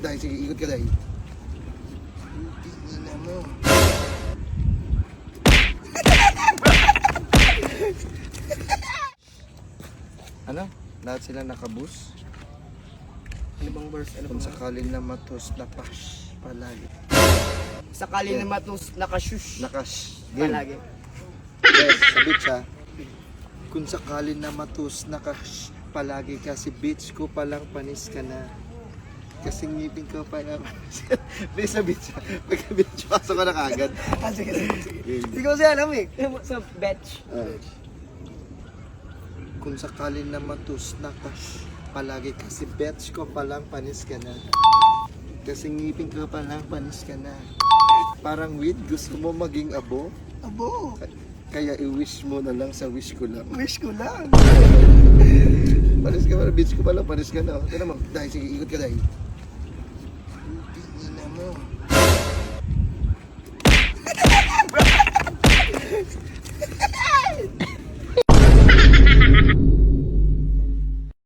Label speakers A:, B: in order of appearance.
A: Dahil, sige, ikot ka dahil. Tingnan mo. Ano? Lahat sila nakabus?
B: Ano bang verse? Ano
A: Kung
B: bang
A: sakaling na matos na pash palagi.
B: sakali na matus nakashush
A: Nakash. Game.
B: palagi.
A: Yes, sa beach ha. Kung sakaling na matos nakash palagi kasi beach ko palang panis ka na. Kasi ngipin ko pa na Please sa beach ha. Pagka-beach pasok ka na kagad.
B: Sige.
A: Game.
B: Hindi ko siya alam eh. Sa batch.
A: Kung sakaling na matos nakash palagi kasi beach ko palang panis ka na. Kasi ngipin ko palang panis ka na. Parang weed, gusto mo maging abo?
B: Abo.
A: Kaya i-wish mo na lang sa wish ko lang.
B: Wish ko lang.
A: Panis ka pala, beach ko pala, panis ka na. Tignan mo, dahil sige, ikot ka dahil.